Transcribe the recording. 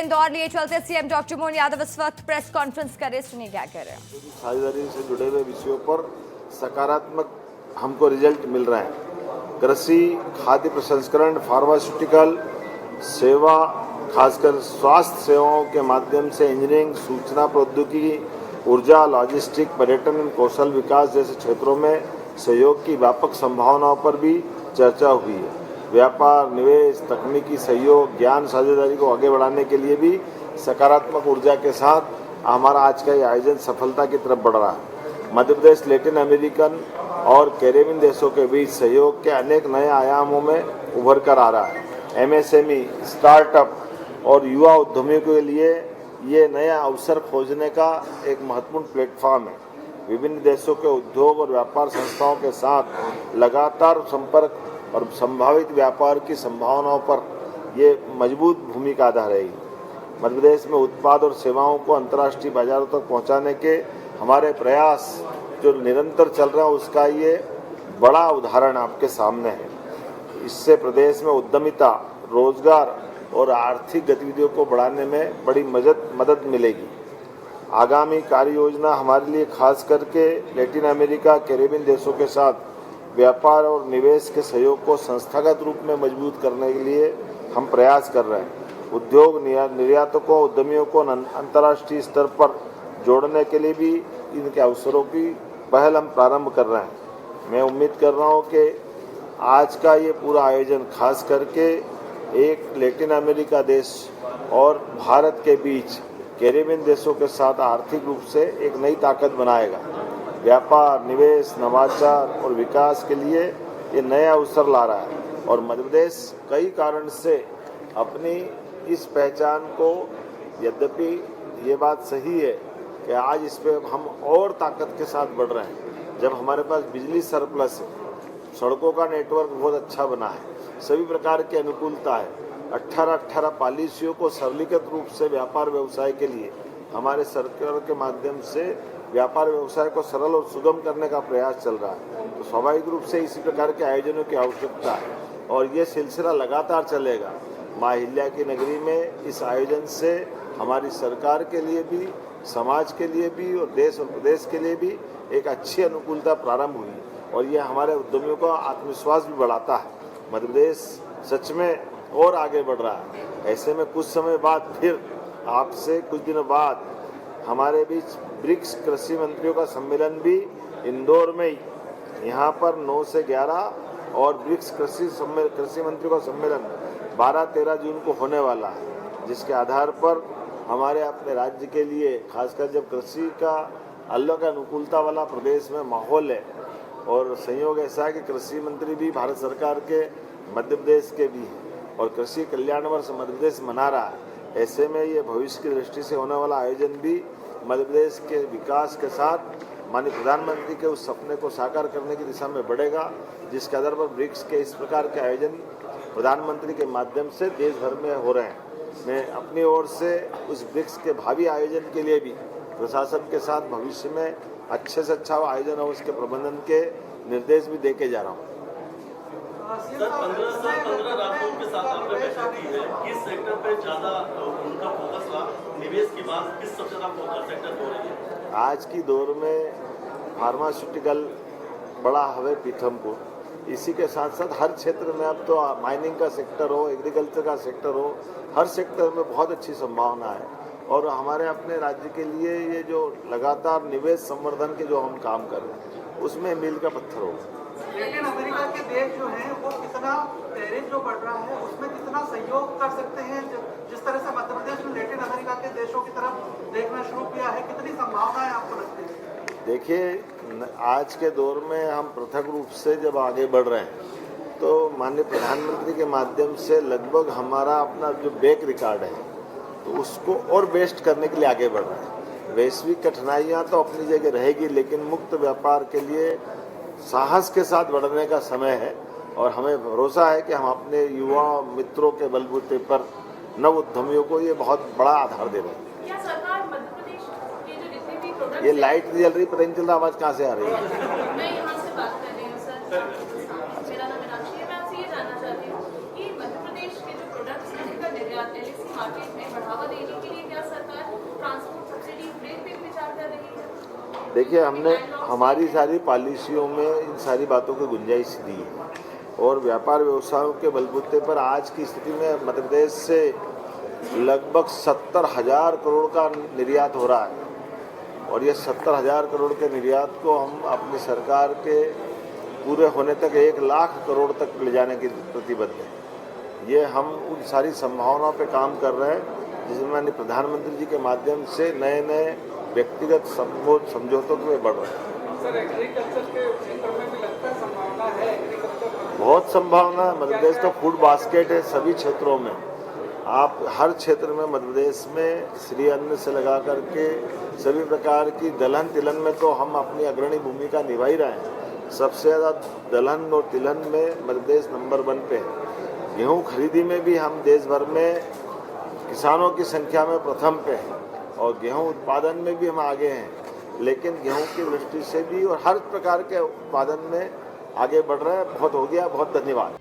इंदौर लिए चलते CM doctor Mohan Yadav इस वक्त प्रेस कॉन्फ्रेंस कर रहे, सुनिए क्या कह रहे हैं। साझेदारी से जुड़े हुए विषयों पर सकारात्मक हमको रिजल्ट मिल रहे हैं। कृषि, खाद्य प्रसंस्करण, फार्मास्यूटिकल सेवा, खासकर स्वास्थ्य सेवाओं के माध्यम से इंजीनियरिंग, सूचना प्रौद्योगिकी, ऊर्जा, लॉजिस्टिक, पर्यटन, कौशल विकास जैसे क्षेत्रों में सहयोग की व्यापक संभावनाओं पर भी चर्चा हुई है। व्यापार, निवेश, तकनीकी सहयोग, ज्ञान साझेदारी को आगे बढ़ाने के लिए भी सकारात्मक ऊर्जा के साथ हमारा आज का ये आयोजन सफलता की तरफ बढ़ रहा है। मध्य प्रदेश लैटिन अमेरिकन और कैरेबियन देशों के बीच सहयोग के अनेक नए आयामों में उभर कर आ रहा है। एमएसएमई, स्टार्टअप और युवा उद्यमियों के लिए ये नया अवसर खोजने का एक महत्वपूर्ण प्लेटफॉर्म है। विभिन्न देशों के उद्योग और व्यापार संस्थाओं के साथ लगातार संपर्क और संभावित व्यापार की संभावनाओं पर ये मजबूत भूमिका अदा रहेगी। मध्य प्रदेश में उत्पाद और सेवाओं को अंतर्राष्ट्रीय बाजारों तक पहुंचाने के हमारे प्रयास जो निरंतर चल रहा है उसका ये बड़ा उदाहरण आपके सामने है। इससे प्रदेश में उद्यमिता, रोजगार और आर्थिक गतिविधियों को बढ़ाने में बड़ी मदद मिलेगी। आगामी कार्य योजना हमारे लिए खास करके लैटिन अमेरिका, कैरेबियन देशों के साथ व्यापार और निवेश के सहयोग को संस्थागत रूप में मजबूत करने के लिए हम प्रयास कर रहे हैं। उद्योग निर्यातकों, उद्यमियों को अंतर्राष्ट्रीय स्तर पर जोड़ने के लिए भी इनके अवसरों की पहल हम प्रारंभ कर रहे हैं। मैं उम्मीद कर रहा हूं कि आज का ये पूरा आयोजन खास करके एक लैटिन अमेरिका देश और भारत के बीच कैरेबियन देशों के साथ आर्थिक रूप से एक नई ताकत बनाएगा। व्यापार, निवेश, नवाचार और विकास के लिए ये नया अवसर ला रहा है और मध्य प्रदेश कई कारण से अपनी इस पहचान को, यद्यपि ये बात सही है कि आज इस पे हम और ताकत के साथ बढ़ रहे हैं। जब हमारे पास बिजली सरप्लस है, सड़कों का नेटवर्क बहुत अच्छा बना है, सभी प्रकार की अनुकूलता है, 18 पॉलिसियों को सरलीकृत रूप से व्यापार व्यवसाय के लिए हमारे सरकार के माध्यम से व्यापार व्यवसाय को सरल और सुगम करने का प्रयास चल रहा है। तो स्वाभाविक रूप से इसी प्रकार के आयोजनों की आवश्यकता है और ये सिलसिला लगातार चलेगा। माँ अहिल्या की नगरी में इस आयोजन से हमारी सरकार के लिए भी, समाज के लिए भी और देश और प्रदेश के लिए भी एक अच्छी अनुकूलता प्रारंभ हुई और ये हमारे उद्यमियों का आत्मविश्वास भी बढ़ाता है। मध्य प्रदेश सच में और आगे बढ़ रहा है। ऐसे में कुछ समय बाद फिर आपसे कुछ दिनों बाद हमारे बीच ब्रिक्स कृषि मंत्रियों का सम्मेलन भी इंदौर में ही यहाँ पर 9 से 11 और ब्रिक्स कृषि मंत्रियों का सम्मेलन 12-13 जून को होने वाला है, जिसके आधार पर हमारे अपने राज्य के लिए खासकर जब कृषि का अलग अनुकूलता वाला प्रदेश में माहौल है और संयोग ऐसा है कि कृषि मंत्री भी भारत सरकार के मध्य प्रदेश के भी हैं और कृषि कल्याण वर्ष मध्य प्रदेश मना रहा है। ऐसे में ये भविष्य की दृष्टि से होने वाला आयोजन भी मध्य प्रदेश के विकास के साथ माननीय प्रधानमंत्री के उस सपने को साकार करने की दिशा में बढ़ेगा, जिसके आधार पर ब्रिक्स के इस प्रकार के आयोजन प्रधानमंत्री के माध्यम से देश भर में हो रहे हैं। मैं अपनी ओर से उस ब्रिक्स के भावी आयोजन के लिए भी प्रशासन के साथ भविष्य में अच्छे से अच्छा आयोजन और उसके प्रबंधन के निर्देश भी दे के जा रहा हूँ। सर, 15 राज्यों के साथ आपने बैठक की है, किस सेक्टर पे ज्यादा उनका फोकस रहा? निवेश की बात किस सबसे ज्यादा फोकस सेक्टर हो रही है? आज की दौर में फार्मास्यूटिकल बड़ा हवे पीथमपुर, इसी के साथ साथ हर क्षेत्र में अब तो माइनिंग का सेक्टर हो, एग्रीकल्चर का सेक्टर हो, हर सेक्टर में बहुत अच्छी संभावना है और हमारे अपने राज्य के लिए ये जो लगातार निवेश संवर्धन के जो हम काम कर रहे हैं उसमें मील का पत्थर होगा। लैटिन अमेरिका के देश जो हैं वो कितना टैरिफ जो बढ़ रहा है उसमें कितना सहयोग कर सकते हैं? जिस तरह से मध्य प्रदेश ने लैटिन अमेरिका के देशों की तरफ देखना शुरू किया है, कितनी संभावनाएं आपको लगती है? देखिए, आज के दौर में हम पृथक रूप से जब आगे बढ़ रहे हैं तो माननीय प्रधानमंत्री के माध्यम से लगभग हमारा अपना जो बैक रिकॉर्ड है तो उसको और बेस्ट करने के लिए आगे बढ़ रहे हैं। वैश्विक कठिनाइयाँ तो अपनी जगह रहेगी, लेकिन मुक्त व्यापार के लिए साहस के साथ बढ़ने का समय है और हमें भरोसा है कि हम अपने युवा मित्रों के बलबूते पर नव उद्यमियों को ये बहुत बड़ा आधार दे रहे हैं। क्या सरकार मध्य प्रदेश के जो जितने भी प्रोडक्ट्स ये लाइट जल रही, पता नहीं चल रहा आवाज कहाँ से आ रही है। मैं यहाँ से बात कर रही हूँ सर, मेरा नाम मीनाक्षी है। मैं आपसे ये जानना चाहती हूँ कि मध्य प्रदेश के जो प्रोडक्ट्स हैं उनका निर्यात एलएसी मार्केट में बढ़ावा देने देखिए, हमने हमारी सारी पॉलिसियों में इन सारी बातों की गुंजाइश दी है और व्यापार व्यवसायों के बलबूते पर आज की स्थिति में मध्य प्रदेश से लगभग 70,000 करोड़ का निर्यात हो रहा है और ये 70,000 करोड़ के निर्यात को हम अपनी सरकार के पूरे होने तक 1 लाख करोड़ तक ले जाने की प्रतिबद्ध है। ये हम उन सारी संभावनाओं पे काम कर रहे हैं जिसमें माननीय प्रधानमंत्री जी के माध्यम से नए नए व्यक्तिगत समझौतों में बढ़ रहे हैं। सर, एग्रीकल्चर के क्षेत्र में भी लगता है संभावना है, एग्रीकल्चर बहुत संभावना है। मध्य प्रदेश तो फूड बास्केट है सभी क्षेत्रों में। आप हर क्षेत्र में मध्य प्रदेश में श्री अन्न से लगा करके सभी प्रकार की दलहन तिलहन में तो हम अपनी अग्रणी भूमिका निभा ही रहे हैं। सबसे ज़्यादा दलहन और तिलहन में मध्य प्रदेश नंबर 1 पे है। गेहूँ खरीदी में भी हम देश भर में किसानों की संख्या में प्रथम पे हैं और गेहूँ उत्पादन में भी हम आगे हैं, लेकिन गेहूँ की दृष्टि से भी और हर प्रकार के उत्पादन में आगे बढ़ रहे हैं। बहुत हो गया, बहुत धन्यवाद।